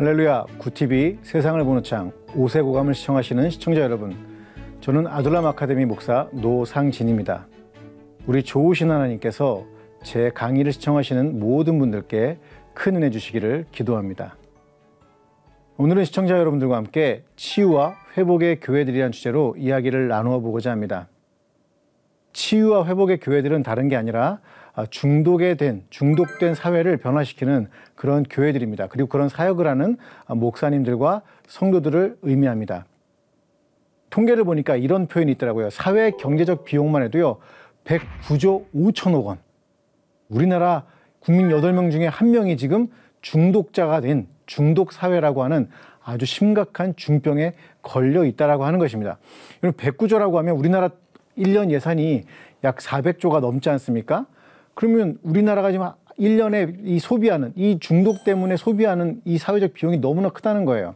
할렐루야, 구TV 세상을 보는 창 5세 고감을 시청하시는 시청자 여러분, 저는 아둘람 아카데미 목사 노상진입니다. 우리 좋으신 하나님께서 제 강의를 시청하시는 모든 분들께 큰 은혜 주시기를 기도합니다. 오늘은 시청자 여러분들과 함께 치유와 회복의 교회들이라는 주제로 이야기를 나누어 보고자 합니다. 치유와 회복의 교회들은 다른 게 아니라 중독된 사회를 변화시키는 그런 교회들입니다. 그리고 그런 사역을 하는 목사님들과 성도들을 의미합니다. 통계를 보니까 이런 표현이 있더라고요. 사회 경제적 비용만 해도요 109조 5천억 원. 우리나라 국민 8명 중에 1명이 지금 중독자가 된 중독사회라고 하는 아주 심각한 중병에 걸려 있다라고 하는 것입니다. 109조라고 하면 우리나라 1년 예산이 약 400조가 넘지 않습니까? 그러면 우리나라가 지금 1년에 이 중독 때문에 소비하는 이 사회적 비용이 너무나 크다는 거예요.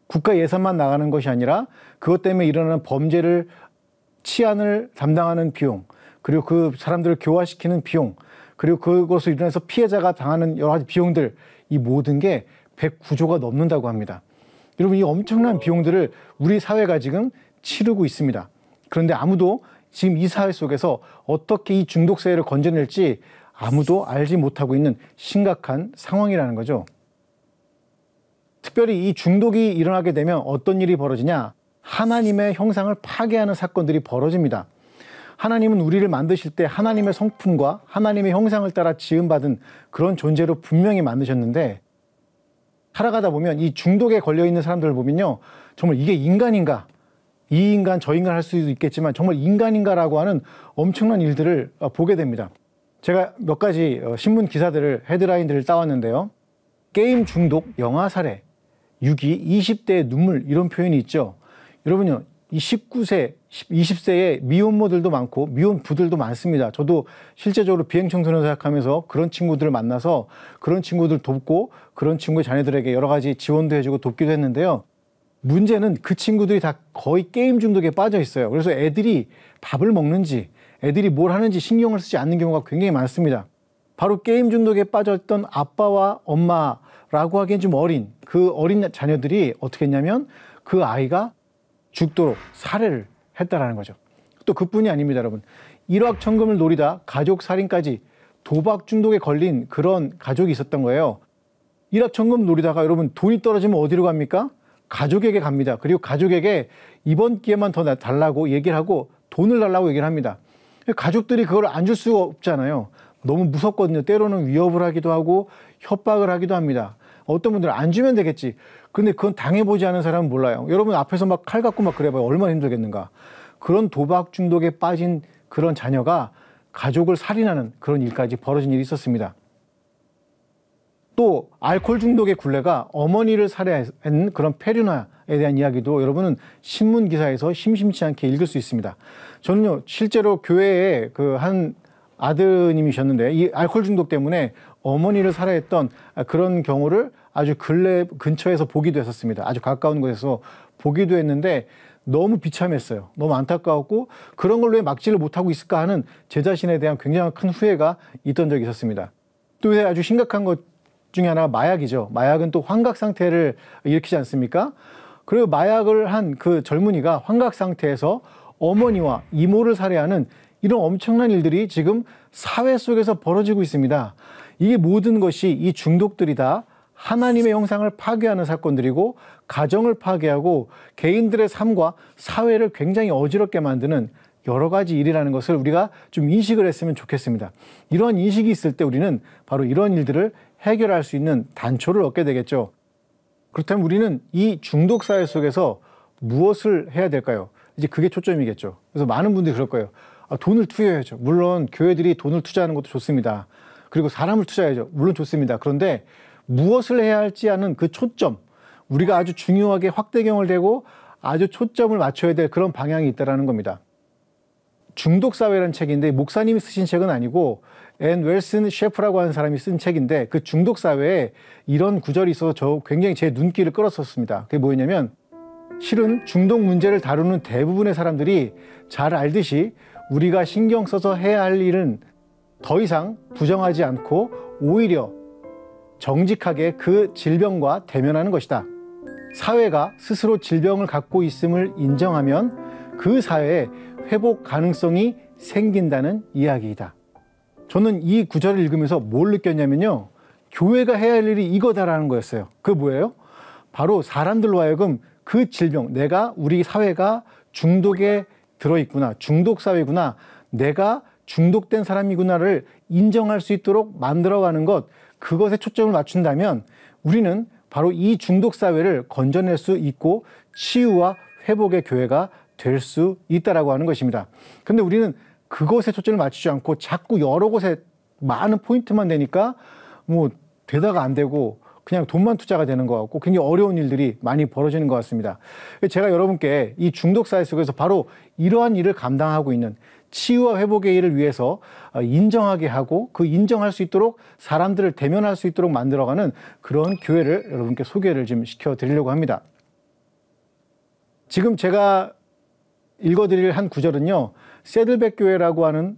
국가 예산만 나가는 것이 아니라 그것 때문에 일어나는 범죄를 치안을 담당하는 비용, 그리고 그 사람들을 교화시키는 비용, 그리고 그것으로 인해서 피해자가 당하는 여러 가지 비용들, 이 모든 게 109조가 넘는다고 합니다. 여러분, 이 엄청난 비용들을 우리 사회가 지금 치르고 있습니다. 그런데 아무도 지금 이 사회 속에서 어떻게 이 중독사회를 건져낼지 아무도 알지 못하고 있는 심각한 상황이라는 거죠. 특별히 이 중독이 일어나게 되면 어떤 일이 벌어지냐? 하나님의 형상을 파괴하는 사건들이 벌어집니다. 하나님은 우리를 만드실 때 하나님의 성품과 하나님의 형상을 따라 지음받은 그런 존재로 분명히 만드셨는데, 살아가다 보면 이 중독에 걸려있는 사람들을 보면요, 정말 이게 인간인가? 이 인간 저 인간 할 수도 있겠지만 정말 인간인가라고 하는 엄청난 일들을 보게 됩니다. 제가 몇 가지 신문 기사들을, 헤드라인들을 따왔는데요. 게임 중독 영아 살해, 6위 20대의 눈물, 이런 표현이 있죠. 여러분요, 이 19세, 20세의 미혼모들도 많고 미혼부들도 많습니다. 저도 실제적으로 비행청소년 사역하면서 그런 친구들을 만나서 그런 친구들 돕고 그런 친구의 자녀들에게 여러 가지 지원도 해주고 돕기도 했는데요. 문제는 그 친구들이 다 거의 게임 중독에 빠져 있어요. 그래서 애들이 밥을 먹는지, 애들이 뭘 하는지 신경을 쓰지 않는 경우가 굉장히 많습니다. 바로 게임 중독에 빠졌던 아빠와 엄마라고 하기엔 좀 어린 그 어린 자녀들이 어떻게 했냐면 그 아이가 죽도록 살해를 했다라는 거죠. 또 그뿐이 아닙니다, 여러분. 일확천금을 노리다 가족 살인까지, 도박 중독에 걸린 그런 가족이 있었던 거예요. 일확천금 노리다가 여러분 돈이 떨어지면 어디로 갑니까? 가족에게 갑니다. 그리고 가족에게 이번 기회만 더 달라고 얘기를 하고 돈을 달라고 얘기를 합니다. 가족들이 그걸 안 줄 수가 없잖아요. 너무 무섭거든요. 때로는 위협을 하기도 하고 협박을 하기도 합니다. 어떤 분들은 안 주면 되겠지. 근데 그건 당해보지 않은 사람은 몰라요. 여러분 앞에서 막 칼 갖고 막 그래봐요. 얼마나 힘들겠는가. 그런 도박 중독에 빠진 그런 자녀가 가족을 살인하는 그런 일까지 벌어진 일이 있었습니다. 또 알코올 중독의 굴레가 어머니를 살해한 그런 페류나에 대한 이야기도 여러분은 신문 기사에서 심심치 않게 읽을 수 있습니다. 저는요, 실제로 교회에 그 한 아드님이셨는데 이 알코올 중독 때문에 어머니를 살해했던 그런 경우를 아주 근처에서 보기도 했었습니다. 아주 가까운 곳에서 보기도 했는데 너무 비참했어요. 너무 안타까웠고, 그런 걸로 왜 막지를 못하고 있을까 하는 제 자신에 대한 굉장히 큰 후회가 있던 적이 있었습니다. 또 아주 심각한 것 중에 하나가 마약이죠. 마약은 또 환각 상태를 일으키지 않습니까? 그리고 마약을 한 그 젊은이가 환각 상태에서 어머니와 이모를 살해하는 이런 엄청난 일들이 지금 사회 속에서 벌어지고 있습니다. 이게 모든 것이 이 중독들이 다 하나님의 형상을 파괴하는 사건들이고, 가정을 파괴하고 개인들의 삶과 사회를 굉장히 어지럽게 만드는 여러 가지 일이라는 것을 우리가 좀 인식을 했으면 좋겠습니다. 이러한 인식이 있을 때 우리는 바로 이런 일들을 해결할 수 있는 단초를 얻게 되겠죠. 그렇다면 우리는 이 중독 사회 속에서 무엇을 해야 될까요? 이제 그게 초점이겠죠. 그래서 많은 분들이 그럴 거예요. 돈을 투여해야죠. 물론 교회들이 돈을 투자하는 것도 좋습니다. 그리고 사람을 투자해야죠. 물론 좋습니다. 그런데 무엇을 해야 할지 하는 그 초점, 우리가 아주 중요하게 확대경을 대고 아주 초점을 맞춰야 될 그런 방향이 있다는 겁니다. 중독사회라는 책인데 목사님이 쓰신 책은 아니고 앤 웰슨 셰프라고 하는 사람이 쓴 책인데, 그 중독사회에 이런 구절이 있어서 저 굉장히 제 눈길을 끌었었습니다. 그게 뭐였냐면, 실은 중독 문제를 다루는 대부분의 사람들이 잘 알듯이 우리가 신경 써서 해야 할 일은 더 이상 부정하지 않고 오히려 정직하게 그 질병과 대면하는 것이다. 사회가 스스로 질병을 갖고 있음을 인정하면 그 사회에 회복 가능성이 생긴다는 이야기이다. 저는 이 구절을 읽으면서 뭘 느꼈냐면요. 교회가 해야 할 일이 이거다라는 거였어요. 그게 뭐예요? 바로 사람들로 하여금 그 질병, 우리 사회가 중독에 들어있구나, 중독사회구나, 내가 중독된 사람이구나를 인정할 수 있도록 만들어가는 것, 그것에 초점을 맞춘다면 우리는 바로 이 중독사회를 건져낼 수 있고 치유와 회복의 교회가 될 수 있다라고 하는 것입니다. 근데 우리는 그것에 초점을 맞추지 않고 자꾸 여러 곳에 많은 포인트만 되니까 뭐 되다가 안 되고 그냥 돈만 투자가 되는 것 같고 굉장히 어려운 일들이 많이 벌어지는 것 같습니다. 제가 여러분께 이 중독사회 속에서 바로 이러한 일을 감당하고 있는 치유와 회복의 일을 위해서 인정하게 하고 그 인정할 수 있도록 사람들을 대면할 수 있도록 만들어가는 그런 교회를 여러분께 소개를 좀 시켜드리려고 합니다. 지금 제가 읽어드릴 한 구절은요, 새들백 교회라고 하는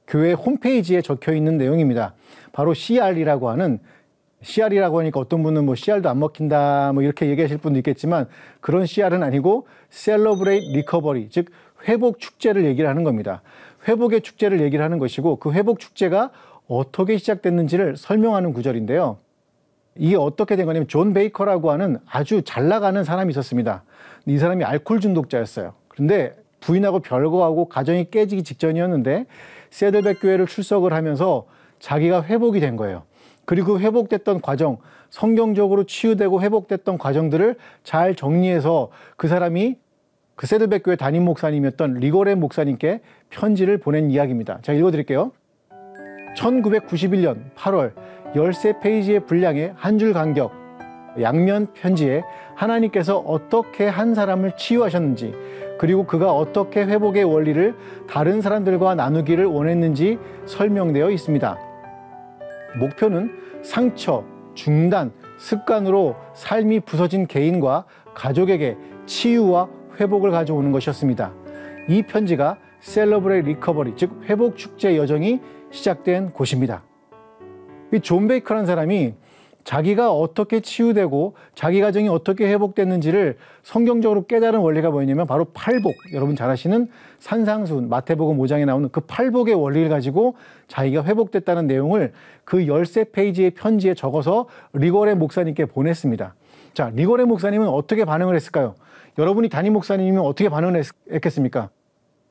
교회 홈페이지에 적혀 있는 내용입니다. 바로 CR이라고 하는, CR이라고 하니까 어떤 분은 뭐 CR도 안 먹힌다 뭐 이렇게 얘기하실 분도 있겠지만 그런 CR은 아니고 Celebrate Recovery, 즉 회복 축제를 얘기를 하는 겁니다. 회복의 축제를 얘기를 하는 것이고 그 회복 축제가 어떻게 시작됐는지를 설명하는 구절인데요. 이게 어떻게 된 거냐면 존 베이커라고 하는 아주 잘 나가는 사람이 있었습니다. 이 사람이 알코올 중독자였어요. 그런데 부인하고 별거하고 가정이 깨지기 직전이었는데 새들백 교회를 출석을 하면서 자기가 회복이 된 거예요. 그리고 회복됐던 과정, 성경적으로 치유되고 회복됐던 과정들을 잘 정리해서 그 사람이 그 새들백 교회 담임 목사님이었던 리고레 목사님께 편지를 보낸 이야기입니다. 제가 읽어드릴게요. 1991년 8월 13페이지의 분량의 한 줄 간격, 양면 편지에 하나님께서 어떻게 한 사람을 치유하셨는지, 그리고 그가 어떻게 회복의 원리를 다른 사람들과 나누기를 원했는지 설명되어 있습니다. 목표는 상처, 중단, 습관으로 삶이 부서진 개인과 가족에게 치유와 회복을 가져오는 것이었습니다. 이 편지가 Celebrate Recovery, 즉 회복 축제 여정이 시작된 곳입니다. 이 존 베이커라는 사람이 자기가 어떻게 치유되고 자기 가정이 어떻게 회복됐는지를 성경적으로 깨달은 원리가 뭐였냐면 바로 팔복, 여러분 잘 아시는 산상수훈 마태복음 5장에 나오는 그 팔복의 원리를 가지고 자기가 회복됐다는 내용을 그 13페이지의 편지에 적어서 리고레 목사님께 보냈습니다. 자, 리고레 목사님은 어떻게 반응을 했을까요? 여러분이 담임 목사님이면 어떻게 반응을 했겠습니까?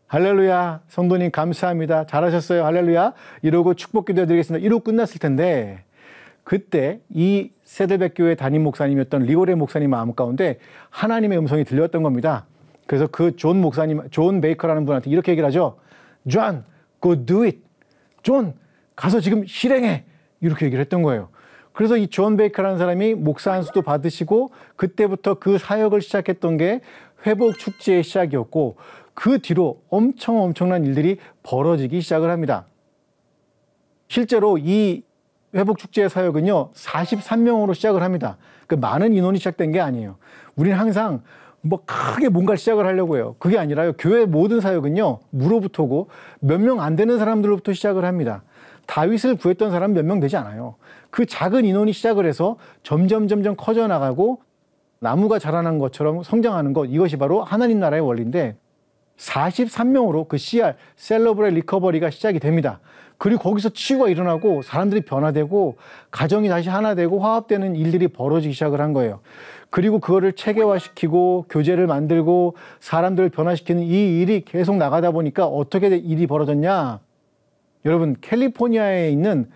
할렐루야, 성도님 감사합니다, 잘하셨어요, 할렐루야 이러고 축복 기도해드리겠습니다 이러고 끝났을 텐데, 그때 이 새들백 교회 담임 목사님이었던 리고레 목사님 마음 가운데 하나님의 음성이 들렸던 겁니다. 그래서 그 존 베이커라는 분한테 이렇게 얘기를 하죠. John, go do it. 존, 가서 지금 실행해. 이렇게 얘기를 했던 거예요. 그래서 이 존 베이커라는 사람이 목사 안수도 받으시고 그때부터 그 사역을 시작했던 게 회복 축제의 시작이었고, 그 뒤로 엄청난 일들이 벌어지기 시작을 합니다. 실제로 이 회복축제의 사역은요, 43명으로 시작을 합니다. 그 많은 인원이 시작된 게 아니에요. 우리는 항상 뭐 크게 뭔가를 시작을 하려고 해요. 그게 아니라요. 교회 모든 사역은요, 무로부터고 몇 명 안 되는 사람들로부터 시작을 합니다. 다윗을 구했던 사람 몇 명 되지 않아요. 그 작은 인원이 시작을 해서 점점 커져나가고 나무가 자라난 것처럼 성장하는 것, 이것이 바로 하나님 나라의 원리인데 43명으로 그 CR, 셀러브레 리커버리가 시작이 됩니다. 그리고 거기서 치유가 일어나고 사람들이 변화되고 가정이 다시 하나 되고 화합되는 일들이 벌어지기 시작을 한 거예요. 그리고 그거를 체계화시키고 교재를 만들고 사람들을 변화시키는 이 일이 계속 나가다 보니까 어떻게 일이 벌어졌냐? 여러분, 캘리포니아에 있는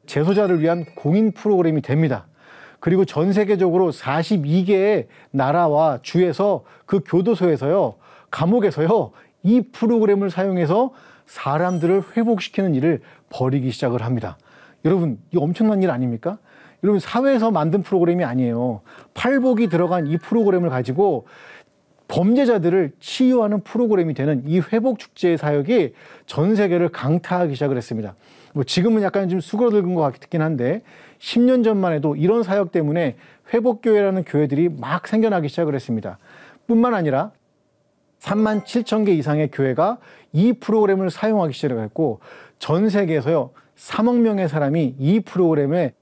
재소자를 위한 공인 프로그램이 됩니다. 그리고 전 세계적으로 42개의 나라와 주에서 그 교도소에서요, 감옥에서요, 이 프로그램을 사용해서 사람들을 회복시키는 일을 벌이기 시작을 합니다. 여러분, 이거 엄청난 일 아닙니까? 여러분, 사회에서 만든 프로그램이 아니에요. 팔복이 들어간 이 프로그램을 가지고 범죄자들을 치유하는 프로그램이 되는 이 회복축제의 사역이 전 세계를 강타하기 시작을 했습니다. 뭐 지금은 약간 좀 수그러들은 것 같긴 한데 10년 전만 해도 이런 사역 때문에 회복교회라는 교회들이 막 생겨나기 시작을 했습니다. 뿐만 아니라 37,000개 이상의 교회가 이 프로그램을 사용하기 시작했고 전 세계에서요 3억 명의 사람이 이 프로그램에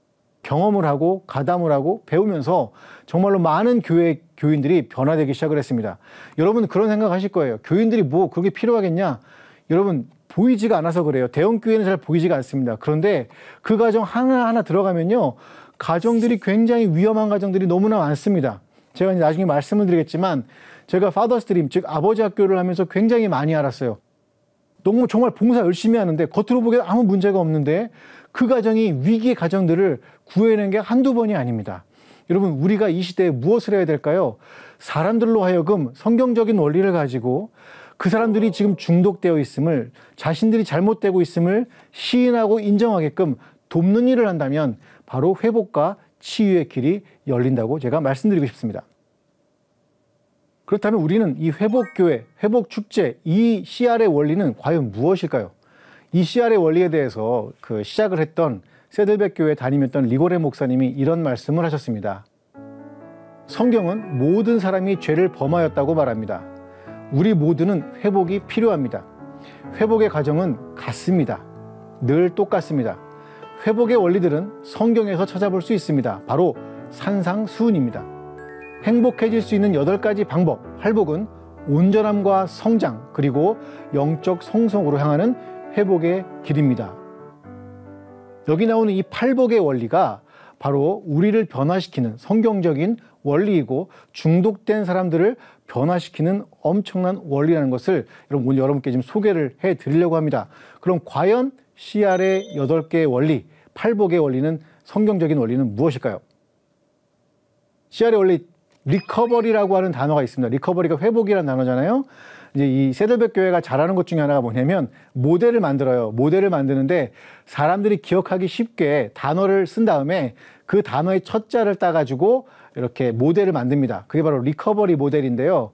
경험을 하고 가담을 하고 배우면서 정말로 많은 교회 교인들이 변화되기 시작을 했습니다. 여러분 그런 생각하실 거예요. 교인들이 뭐 그게 필요하겠냐? 여러분 보이지가 않아서 그래요. 대형 교회는 잘 보이지가 않습니다. 그런데 그 가정 하나하나 들어가면요. 가정들이 굉장히 위험한 가정들이 너무나 많습니다. 제가 나중에 말씀을 드리겠지만 제가 파더스 드림, 즉 아버지 학교를 하면서 굉장히 많이 알았어요. 너무 정말 봉사 열심히 하는데 겉으로 보기에 아무 문제가 없는데 그 가정이 위기의 가정들을 구해내는 게 한두 번이 아닙니다. 여러분 우리가 이 시대에 무엇을 해야 될까요? 사람들로 하여금 성경적인 원리를 가지고 그 사람들이 지금 중독되어 있음을, 자신들이 잘못되고 있음을 시인하고 인정하게끔 돕는 일을 한다면 바로 회복과 치유의 길이 열린다고 제가 말씀드리고 싶습니다. 그렇다면 우리는 이 회복교회, 회복축제, 이 CR의 원리는 과연 무엇일까요? 이 CR의 원리에 대해서 그 시작을 했던 세들백 교회에 담임했던 리고레 목사님이 이런 말씀을 하셨습니다. 성경은 모든 사람이 죄를 범하였다고 말합니다. 우리 모두는 회복이 필요합니다. 회복의 과정은 같습니다. 늘 똑같습니다. 회복의 원리들은 성경에서 찾아볼 수 있습니다. 바로 산상수훈입니다. 행복해질 수 있는 8가지 방법, 할복은 온전함과 성장, 그리고 영적 성성으로 향하는 회복의 길입니다. 여기 나오는 이 8복의 원리가 바로 우리를 변화시키는 성경적인 원리이고 중독된 사람들을 변화시키는 엄청난 원리라는 것을 오늘 여러분께 지금 소개를 해드리려고 합니다. 그럼 과연 CR의 8개의 원리, 8복의 원리는 성경적인 원리는 무엇일까요? CR의 원리 리커버리라고 하는 단어가 있습니다. 리커버리가 회복이라는 단어잖아요. 이제 이 세들백 교회가 잘하는 것 중에 하나가 뭐냐면 모델을 만들어요. 모델을 만드는데 사람들이 기억하기 쉽게 단어를 쓴 다음에 그 단어의 첫 자를 따가지고 이렇게 모델을 만듭니다. 그게 바로 리커버리 모델인데요.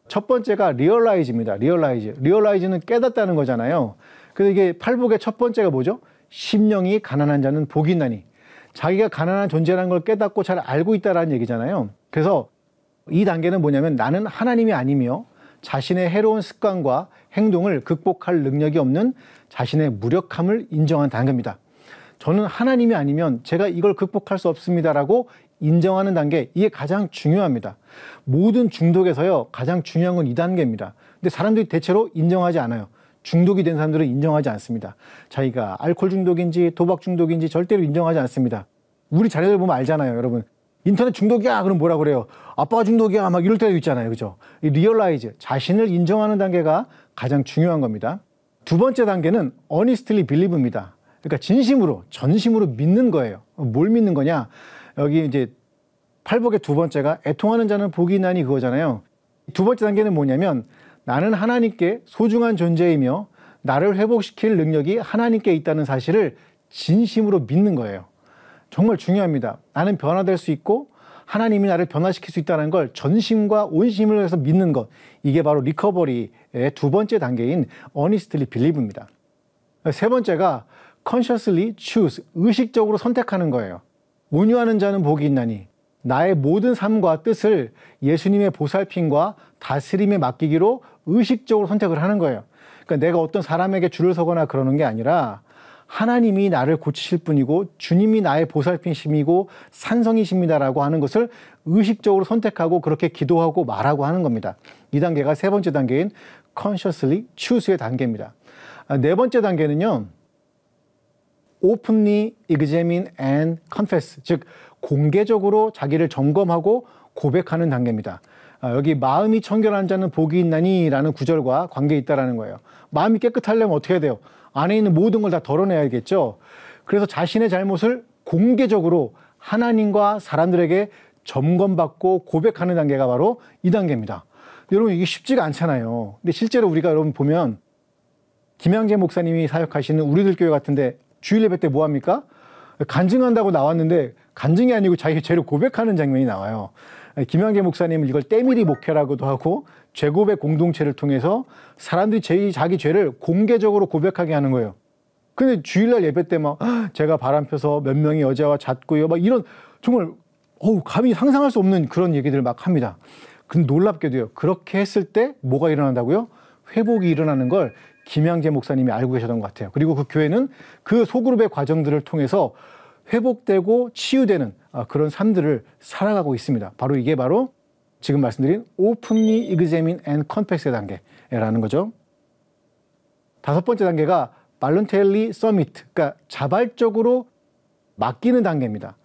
첫 번째가 리얼라이즈입니다. 리얼라이즈. 리얼라이즈는 깨닫다는 거잖아요. 그래서 이게 팔복의 첫 번째가 뭐죠? 심령이 가난한 자는 복이 있나니. 자기가 가난한 존재라는 걸 깨닫고 잘 알고 있다는 얘기잖아요. 그래서 이 단계는 뭐냐면 나는 하나님이 아니며 자신의 해로운 습관과 행동을 극복할 능력이 없는 자신의 무력함을 인정한 단계입니다. 저는 하나님이 아니면 제가 이걸 극복할 수 없습니다라고 인정하는 단계, 이게 가장 중요합니다. 모든 중독에서요, 가장 중요한 건 이 단계입니다. 근데 사람들이 대체로 인정하지 않아요. 중독이 된 사람들은 인정하지 않습니다. 자기가 알코올 중독인지 도박 중독인지 절대로 인정하지 않습니다. 우리 자녀들 보면 알잖아요, 여러분. 인터넷 중독이야 그럼 뭐라 그래요? 아빠가 중독이야 막 이럴 때도 있잖아요, 그죠? 이 리얼라이즈, 자신을 인정하는 단계가 가장 중요한 겁니다. 두 번째 단계는 honestly believe입니다. 그러니까 진심으로, 전심으로 믿는 거예요. 뭘 믿는 거냐? 여기 이제 팔복의 두 번째가 애통하는 자는 복이 있나니 그거잖아요. 두 번째 단계는 뭐냐면 나는 하나님께 소중한 존재이며 나를 회복시킬 능력이 하나님께 있다는 사실을 진심으로 믿는 거예요. 정말 중요합니다. 나는 변화될 수 있고 하나님이 나를 변화시킬 수 있다는 걸 전심과 온심을 해서 믿는 것. 이게 바로 리커버리의 두 번째 단계인 honestly believe입니다. 세 번째가 consciously choose, 의식적으로 선택하는 거예요. 온유하는 자는 복이 있나니 나의 모든 삶과 뜻을 예수님의 보살핌과 다스림에 맡기기로 의식적으로 선택을 하는 거예요. 그러니까 내가 어떤 사람에게 줄을 서거나 그러는 게 아니라 하나님이 나를 고치실 분이고 주님이 나의 보살피심이고 산성이십니다라고 하는 것을 의식적으로 선택하고 그렇게 기도하고 말하고 하는 겁니다. 이 단계가 세 번째 단계인 consciously choose의 단계입니다. 네 번째 단계는요. openly examine and confess, 즉 공개적으로 자기를 점검하고 고백하는 단계입니다. 여기 마음이 청결한 자는 복이 있나니 라는 구절과 관계 있다라는 거예요. 마음이 깨끗하려면 어떻게 해야 돼요? 안에 있는 모든 걸 다 덜어내야겠죠. 그래서 자신의 잘못을 공개적으로 하나님과 사람들에게 점검받고 고백하는 단계가 바로 이 단계입니다. 여러분 이게 쉽지가 않잖아요. 근데 실제로 우리가 여러분 보면 김양재 목사님이 사역하시는 우리들 교회 같은데 주일 예배 때 뭐 합니까? 간증한다고 나왔는데 간증이 아니고 자기 죄를 고백하는 장면이 나와요. 김양재 목사님은 이걸 때밀이 목회라고도 하고 죄고백 공동체를 통해서 사람들이 자기 죄를 공개적으로 고백하게 하는 거예요. 근데 주일날 예배 때 막 제가 바람 펴서 몇 명의 여자와 잤고요. 막 이런 정말 감히 상상할 수 없는 그런 얘기들을 막 합니다. 근데 놀랍게도요. 그렇게 했을 때 뭐가 일어난다고요? 회복이 일어나는 걸 김양재 목사님이 알고 계셨던 것 같아요. 그리고 그 교회는 그 소그룹의 과정들을 통해서 회복되고 치유되는 그런 삶들을 살아가고 있습니다. 바로 이게 바로 지금 말씀드린 openly examine and confess의 단계라는 거죠. 다섯 번째 단계가 voluntarily submit, 그러니까 자발적으로 맡기는 단계입니다.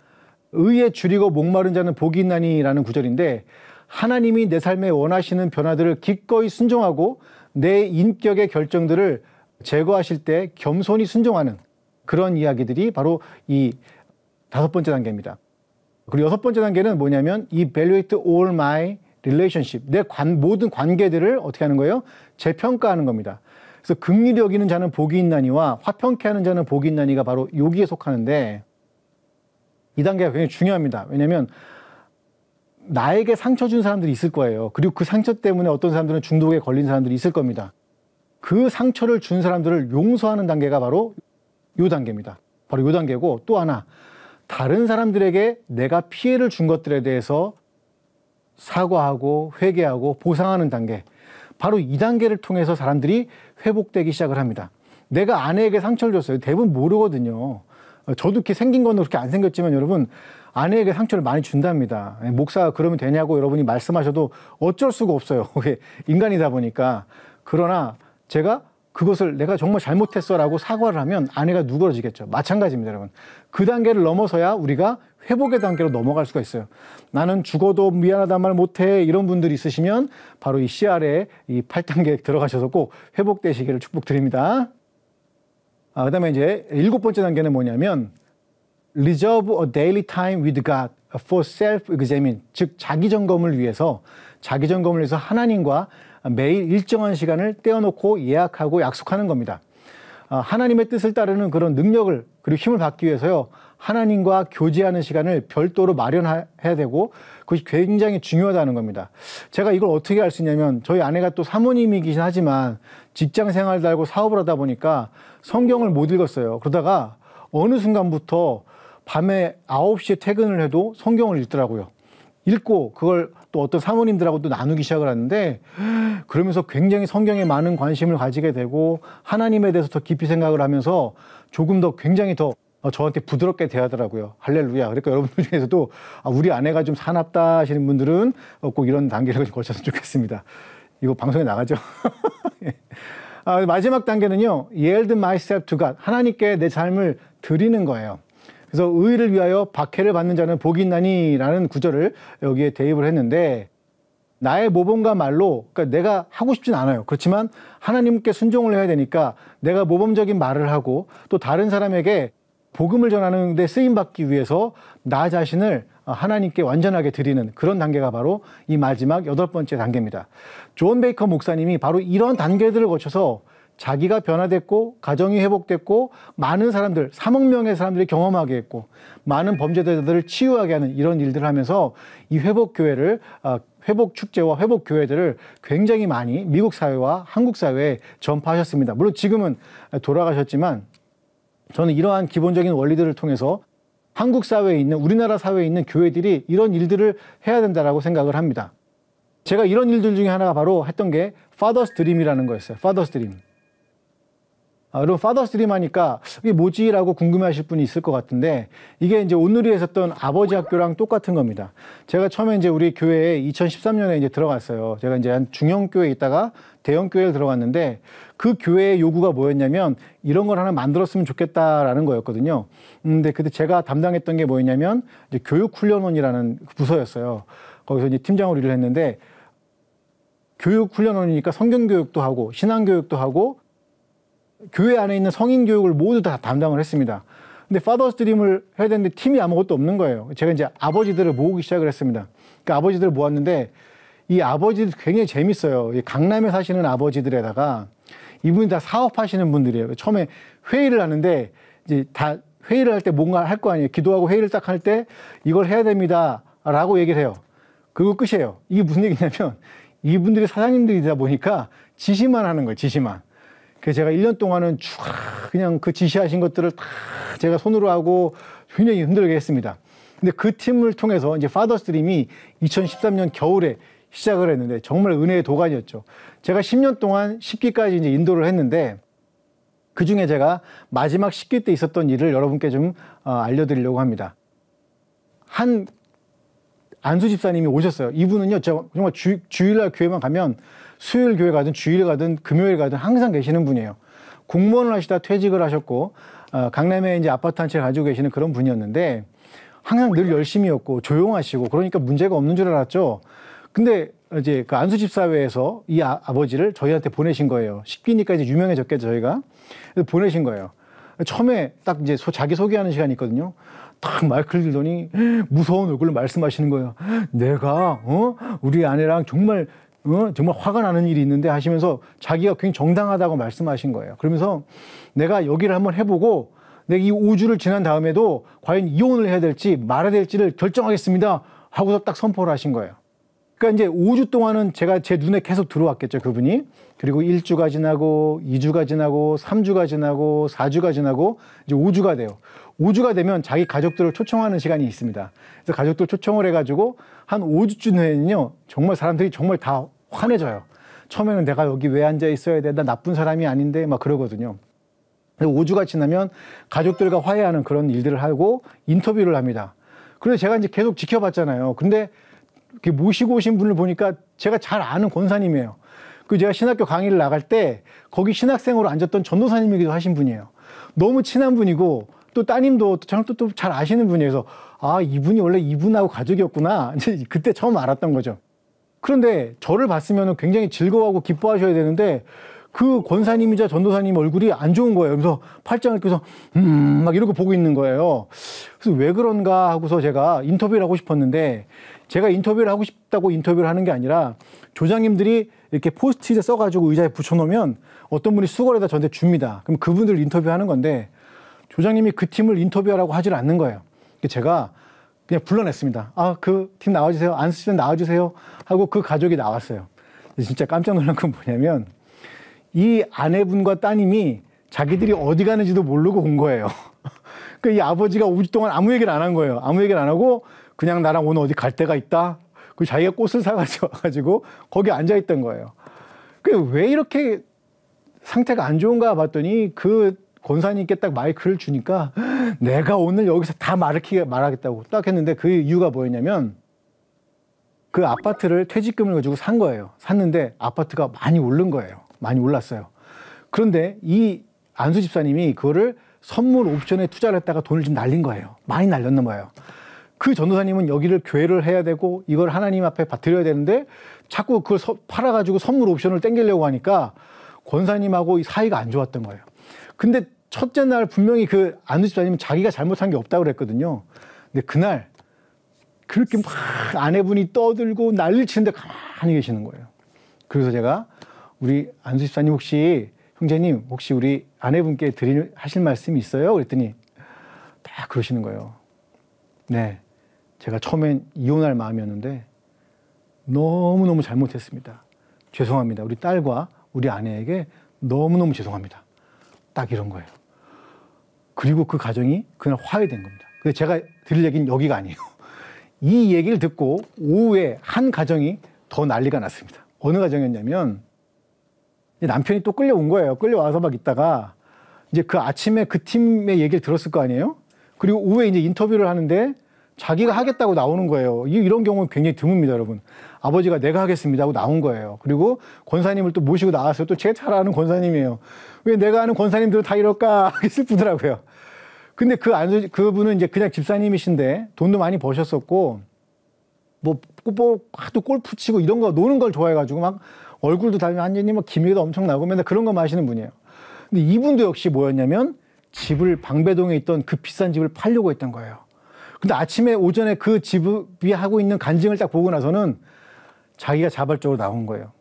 의에 줄이고 목마른 자는 복이 있나니라는 구절인데, 하나님이 내 삶에 원하시는 변화들을 기꺼이 순종하고 내 인격의 결정들을 제거하실 때 겸손히 순종하는 그런 이야기들이 바로 이 다섯 번째 단계입니다. 그리고 여섯 번째 단계는 뭐냐면 evaluate all my relationship, 내 모든 관계들을 어떻게 하는 거예요? 재평가하는 겁니다. 그래서 긍휼히 여기는 자는 복이 있나니와 화평케 하는 자는 복이 있나니가 바로 여기에 속하는데, 이 단계가 굉장히 중요합니다. 왜냐하면 나에게 상처 준 사람들이 있을 거예요. 그리고 그 상처 때문에 어떤 사람들은 중독에 걸린 사람들이 있을 겁니다. 그 상처를 준 사람들을 용서하는 단계가 바로 이 단계입니다. 바로 이 단계고, 또 하나, 다른 사람들에게 내가 피해를 준 것들에 대해서 사과하고 회개하고 보상하는 단계, 바로 이 단계를 통해서 사람들이 회복되기 시작을 합니다. 내가 아내에게 상처를 줬어요. 대부분 모르거든요. 저도 이렇게 생긴 건 그렇게 안 생겼지만 여러분, 아내에게 상처를 많이 준답니다. 목사가 그러면 되냐고 여러분이 말씀하셔도 어쩔 수가 없어요. 인간이다 보니까. 그러나 제가 그것을 내가 정말 잘못했어 라고 사과를 하면 아내가 누그러지겠죠. 마찬가지입니다, 여러분. 그 단계를 넘어서야 우리가 회복의 단계로 넘어갈 수가 있어요. 나는 죽어도 미안하단 말 못해, 이런 분들이 있으시면 바로 이 CR의 이 8단계에 들어가셔서 꼭 회복되시기를 축복드립니다. 그 다음에 이제 일곱 번째 단계는 뭐냐면 reserve a daily time with God for self-examine, 즉 자기 점검을 위해서 하나님과 매일 일정한 시간을 떼어놓고 예약하고 약속하는 겁니다. 하나님의 뜻을 따르는 그런 능력을 그리고 힘을 받기 위해서요, 하나님과 교제하는 시간을 별도로 마련해야 되고, 그것이 굉장히 중요하다는 겁니다. 제가 이걸 어떻게 알 수 있냐면, 저희 아내가 또 사모님이긴 하지만 직장 생활도 하고 사업을 하다 보니까 성경을 못 읽었어요. 그러다가 어느 순간부터 밤에 9시에 퇴근을 해도 성경을 읽더라고요. 읽고 그걸 또 어떤 사모님들하고 또 나누기 시작을 하는데, 그러면서 굉장히 성경에 많은 관심을 가지게 되고 하나님에 대해서 더 깊이 생각을 하면서 조금 더 굉장히 더 저한테 부드럽게 대하더라고요. 할렐루야. 그러니까 여러분들 중에서도 우리 아내가 좀 사납다 하시는 분들은 꼭 이런 단계를 거쳤으면 좋겠습니다. 이거 방송에 나가죠. 마지막 단계는요, yield myself to God, 하나님께 내 삶을 드리는 거예요. 그래서 의를 위하여 박해를 받는 자는 복이 있나니라는 구절을 여기에 대입을 했는데, 나의 모범과 말로, 그러니까 내가 하고 싶진 않아요. 그렇지만 하나님께 순종을 해야 되니까 내가 모범적인 말을 하고 또 다른 사람에게 복음을 전하는 데 쓰임받기 위해서 나 자신을 하나님께 완전하게 드리는 그런 단계가 바로 이 마지막 여덟 번째 단계입니다. 존 베이커 목사님이 바로 이런 단계들을 거쳐서 자기가 변화됐고 가정이 회복됐고 많은 사람들, 3억 명의 사람들이 경험하게 했고 많은 범죄자들을 치유하게 하는 이런 일들을 하면서 이 회복교회를, 회복축제와 회복교회들을 굉장히 많이 미국 사회와 한국 사회에 전파하셨습니다. 물론 지금은 돌아가셨지만 저는 이러한 기본적인 원리들을 통해서 한국 사회에 있는, 우리나라 사회에 있는 교회들이 이런 일들을 해야 된다라고 생각을 합니다. 제가 이런 일들 중에 하나가 바로 했던 게 Father's Dream이라는 거였어요. Father's Dream. 여러분, Father's Dream 하니까 이게 뭐지? 라고 궁금해하실 분이 있을 것 같은데, 이게 이제 오늘이 했었던 아버지 학교랑 똑같은 겁니다. 제가 처음에 이제 우리 교회에 2013년에 이제 들어갔어요. 제가 이제 한 중형교회에 있다가 대형교회에 들어갔는데, 그 교회의 요구가 뭐였냐면 이런 걸 하나 만들었으면 좋겠다라는 거였거든요. 근데 그때 제가 담당했던 게 뭐였냐면 이제 교육훈련원이라는 부서였어요. 거기서 이제 팀장으로 일을 했는데, 교육훈련원이니까 성경교육도 하고 신앙교육도 하고 교회 안에 있는 성인교육을 모두 다 담당을 했습니다. 근데 파더스 드림을 해야 되는데 팀이 아무것도 없는 거예요. 제가 이제 아버지들을 모으기 시작을 했습니다. 그러니까 아버지들을 모았는데 이 아버지들 굉장히 재밌어요. 강남에 사시는 아버지들에다가 이분이 다 사업하시는 분들이에요. 처음에 회의를 하는데 이제 다 회의를 할 때 뭔가 할 거 아니에요. 기도하고 회의를 딱 할 때 이걸 해야 됩니다 라고 얘기를 해요. 그리고 끝이에요. 이게 무슨 얘기냐면 이분들이 사장님들이다 보니까 지시만 하는 거예요. 지시만. 그래서 제가 1년 동안은 쭉 그냥 그 지시하신 것들을 다 제가 손으로 하고 굉장히 힘들게 했습니다. 근데 그 팀을 통해서 이제 파더스 드림이 2013년 겨울에 시작을 했는데 정말 은혜의 도가니였죠. 제가 10년 동안 10기까지 이제 인도를 했는데 그 중에 제가 마지막 식기 때 있었던 일을 여러분께 좀 알려드리려고 합니다. 한 안수 집사님이 오셨어요. 이분은요, 정말 주일날 교회만 가면 수요일 교회 가든 주일 가든 금요일 가든 항상 계시는 분이에요. 공무원을 하시다 퇴직을 하셨고, 강남에 이제 아파트 한 채 가지고 계시는 그런 분이었는데, 항상 늘 열심히였고, 조용하시고, 그러니까 문제가 없는 줄 알았죠. 근데 이제 그 안수 집사회에서 이 아버지를 저희한테 보내신 거예요. 식기니까 이제 유명해졌겠죠, 저희가. 그래서 보내신 거예요. 처음에 딱 이제 자기 소개하는 시간이 있거든요. 딱 마이크를 들더니 무서운 얼굴로 말씀하시는 거예요. 내가 우리 아내랑 정말 화가 나는 일이 있는데 하시면서 자기가 굉장히 정당하다고 말씀하신 거예요. 그러면서 내가 여기를 한번 해보고 내가 이 5주를 지난 다음에도 과연 이혼을 해야 될지 말아야 될지를 결정하겠습니다 하고서 딱 선포를 하신 거예요. 그러니까 이제 5주 동안은 제가 제 눈에 계속 들어왔겠죠, 그분이. 그리고 1주가 지나고 2주가 지나고 3주가 지나고 4주가 지나고 이제 5주가 돼요. 5주가 되면 자기 가족들을 초청하는 시간이 있습니다. 그래서 가족들 초청을 해가지고 한 5주쯤 후에는요, 정말 사람들이 정말 다 환해져요. 처음에는 내가 여기 왜 앉아 있어야 돼? 나 나쁜 사람이 아닌데 막 그러거든요. 5주가 지나면 가족들과 화해하는 그런 일들을 하고 인터뷰를 합니다. 그래서 제가 이제 계속 지켜봤잖아요. 근데 이렇게 모시고 오신 분을 보니까 제가 잘 아는 권사님이에요. 그 제가 신학교 강의를 나갈 때 거기 신학생으로 앉았던 전도사님이기도 하신 분이에요. 너무 친한 분이고 또 따님도 저랑 또 잘 아시는 분이어서 아, 이분이 원래 이분하고 가족이었구나. 이제 그때 처음 알았던 거죠. 그런데 저를 봤으면 굉장히 즐거워하고 기뻐하셔야 되는데 그 권사님이자 전도사님 얼굴이 안 좋은 거예요. 그래서 팔짱을 껴서 막 이러고 보고 있는 거예요. 그래서 왜 그런가 하고서 제가 인터뷰를 하고 싶었는데 제가 인터뷰를 하고 싶다고 인터뷰를 하는 게 아니라 조장님들이 이렇게 포스트잇에 써가지고 의자에 붙여놓으면 어떤 분이 수거에다 저한테 줍니다. 그럼 그분들을 인터뷰하는 건데 조장님이 그 팀을 인터뷰하라고 하질 않는 거예요. 제가 그냥 불러냈습니다. 아, 그 팀 나와주세요. 안수 씨는 나와주세요. 하고 그 가족이 나왔어요. 진짜 깜짝 놀란 건 뭐냐면 이 아내분과 따님이 자기들이 어디 가는지도 모르고 온 거예요. 그 이 아버지가 5주 동안 아무 얘기를 안 한 거예요. 아무 얘기를 안 하고 그냥 나랑 오늘 어디 갈 데가 있다. 그 자기가 꽃을 사가지고 거기 앉아있던 거예요. 그 왜 이렇게 상태가 안 좋은가 봤더니 그 권사님께 딱 마이크를 주니까 내가 오늘 여기서 다 말하겠다고 딱 했는데 그 이유가 뭐였냐면 그 아파트를 퇴직금을 가지고 산 거예요. 샀는데 아파트가 많이 오른 거예요. 많이 올랐어요. 그런데 이 안수 집사님이 그거를 선물 옵션에 투자를 했다가 돈을 좀 날린 거예요. 많이 날렸나 봐요. 그 전도사님은 여기를 교회를 해야 되고 이걸 하나님 앞에 드려야 되는데 자꾸 그걸 팔아가지고 선물 옵션을 땡기려고 하니까 권사님하고 사이가 안 좋았던 거예요. 근데 첫째 날 분명히 그 안수 집사님은 자기가 잘못한 게 없다고 그랬거든요. 근데 그날 그렇게 막 아내분이 떠들고 난리를 치는데 가만히 계시는 거예요. 그래서 제가 우리 안수 집사님 형제님 혹시 우리 아내분께 하실 말씀이 있어요? 그랬더니 딱 그러시는 거예요. 네, 제가 처음엔 이혼할 마음이었는데 너무너무 잘못했습니다. 죄송합니다. 우리 딸과 우리 아내에게 너무너무 죄송합니다. 딱 이런 거예요. 그리고 그 가정이 그날 화해된 겁니다. 근데 제가 드릴 얘기는 여기가 아니에요. 이 얘기를 듣고 오후에 한 가정이 더 난리가 났습니다. 어느 가정이었냐면 남편이 또 끌려온 거예요. 끌려와서 막 있다가 이제 그 아침에 그 팀의 얘기를 들었을 거 아니에요? 그리고 오후에 이제 인터뷰를 하는데 자기가 하겠다고 나오는 거예요. 이런 경우는 굉장히 드뭅니다, 여러분. 아버지가 내가 하겠습니다 하고 나온 거예요. 그리고 권사님을 또 모시고 나왔어요. 또 제가 잘 아는 권사님이에요. 왜 내가 아는 권사님들은 다 이럴까 슬프더라고요. 근데 그분은 이제 그냥 집사님이신데 돈도 많이 버셨었고 하도 골프 치고 이런 거 노는 걸 좋아해가지고 막 얼굴도 다 완전히 막 기미도 엄청 나고 맨날 그런 거 마시는 분이에요. 근데 이분도 역시 뭐였냐면 방배동에 있던 그 비싼 집을 팔려고 했던 거예요. 근데 오전에 그 집이 하고 있는 간증을 딱 보고 나서는 자기가 자발적으로 나온 거예요.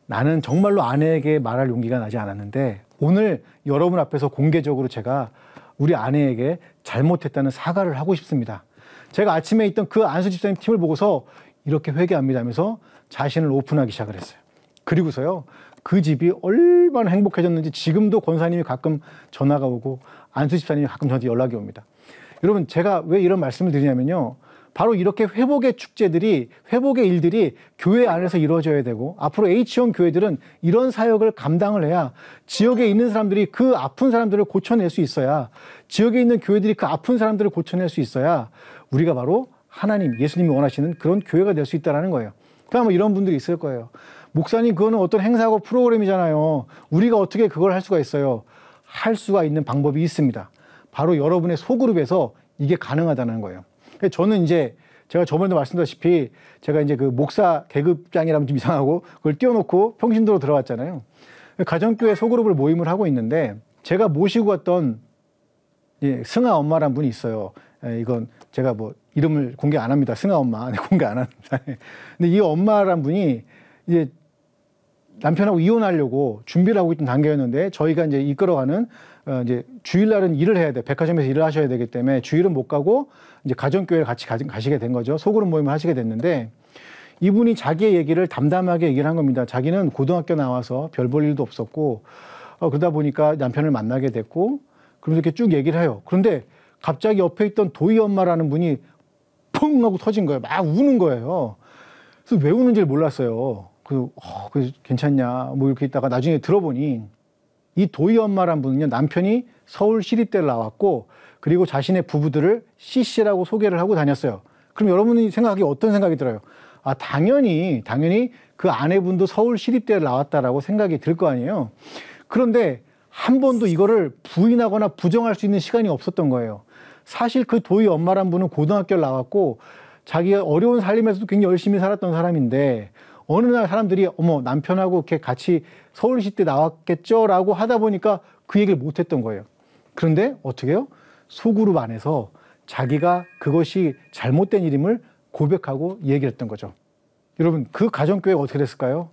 나는 정말로 아내에게 말할 용기가 나지 않았는데 오늘 여러분 앞에서 공개적으로 제가 우리 아내에게 잘못했다는 사과를 하고 싶습니다. 제가 아침에 있던 그 안수 집사님 팀을 보고서 이렇게 회개합니다 하면서 자신을 오픈하기 시작을 했어요. 그리고서요, 그 집이 얼마나 행복해졌는지 지금도 권사님이 가끔 전화가 오고 안수 집사님이 가끔 저한테 연락이 옵니다. 여러분, 제가 왜 이런 말씀을 드리냐면요. 바로 이렇게 회복의 축제들이, 회복의 일들이 교회 안에서 이루어져야 되고, 앞으로 H형 교회들은 이런 사역을 감당을 해야 지역에 있는 사람들이 그 아픈 사람들을 고쳐낼 수 있어야, 지역에 있는 교회들이 그 아픈 사람들을 고쳐낼 수 있어야 우리가 바로 하나님, 예수님이 원하시는 그런 교회가 될 수 있다는 거예요. 그러니까 뭐 이런 분들이 있을 거예요. 목사님, 그거는 어떤 행사고 프로그램이잖아요. 우리가 어떻게 그걸 할 수가 있어요? 할 수가 있는 방법이 있습니다. 바로 여러분의 소그룹에서 이게 가능하다는 거예요. 저는 이제 제가 저번에도 말씀드렸다시피 제가 이제 그 목사 계급장이라면 좀 이상하고 그걸 띄워놓고 평신도로 들어왔잖아요. 가정교회 소그룹을 모임을 하고 있는데 제가 모시고 왔던 승아 엄마란 분이 있어요. 이건 제가 뭐 이름을 공개 안 합니다. 승아 엄마. 공개 안 합니다. 근데 이 엄마란 분이 이제 남편하고 이혼하려고 준비를 하고 있던 단계였는데 저희가 이제 이끌어가는 이제 주일날은 일을 해야 돼. 백화점에서 일을 하셔야 되기 때문에 주일은 못 가고 이제 가정교회를 같이 가시게 된 거죠. 소그룹 모임을 하시게 됐는데 이분이 자기의 얘기를 담담하게 얘기를 한 겁니다. 자기는 고등학교 나와서 별 볼 일도 없었고 그러다 보니까 남편을 만나게 됐고 그러면서 이렇게 쭉 얘기를 해요. 그런데 갑자기 옆에 있던 도희 엄마라는 분이 펑 하고 터진 거예요. 막 우는 거예요. 그래서 왜 우는지를 몰랐어요. 그래서 괜찮냐 뭐 이렇게 있다가 나중에 들어보니 이 도희 엄마란 분은요, 남편이 서울 시립대를 나왔고 그리고 자신의 부부들을 CC라고 소개를 하고 다녔어요. 그럼 여러분이 생각하기에 어떤 생각이 들어요? 아, 당연히 그 아내분도 서울 시립대를 나왔다라고 생각이 들 거 아니에요. 그런데 한 번도 이거를 부인하거나 부정할 수 있는 시간이 없었던 거예요. 사실 그 도희 엄마란 분은 고등학교를 나왔고 자기가 어려운 삶에서도 굉장히 열심히 살았던 사람인데 어느 날 사람들이 어머 남편하고 이렇게 같이 서울시대 나왔겠죠라고 하다 보니까 그 얘기를 못했던 거예요. 그런데 어떻게 해요? 소그룹 안에서 자기가 그것이 잘못된 일임을 고백하고 얘기를 했던 거죠. 여러분 그 가정교회가 어떻게 됐을까요?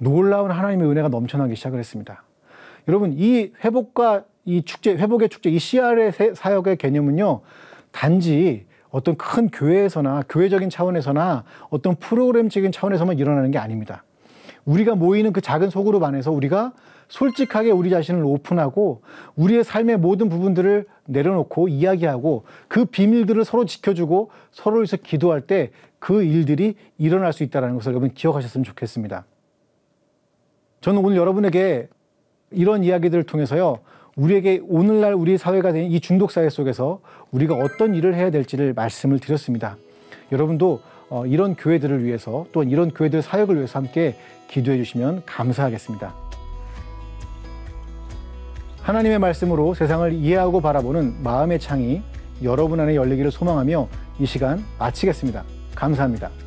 놀라운 하나님의 은혜가 넘쳐나기 시작을 했습니다. 여러분 이 회복과 이 축제, 회복의 축제, 이 CR의 사역의 개념은요, 단지 어떤 큰 교회에서나 교회적인 차원에서나 어떤 프로그램적인 차원에서만 일어나는 게 아닙니다. 우리가 모이는 그 작은 소그룹 안에서 우리가 솔직하게 우리 자신을 오픈하고 우리의 삶의 모든 부분들을 내려놓고 이야기하고 그 비밀들을 서로 지켜주고 서로를 위해서 기도할 때 그 일들이 일어날 수 있다는 것을 여러분 기억하셨으면 좋겠습니다. 저는 오늘 여러분에게 이런 이야기들을 통해서요, 우리에게 오늘날 우리 사회가 된 이 중독 사회 속에서 우리가 어떤 일을 해야 될지를 말씀을 드렸습니다. 여러분도 이런 교회들을 위해서 또 이런 교회들 사역을 위해서 함께 기도해 주시면 감사하겠습니다. 하나님의 말씀으로 세상을 이해하고 바라보는 마음의 창이 여러분 안에 열리기를 소망하며 이 시간 마치겠습니다. 감사합니다.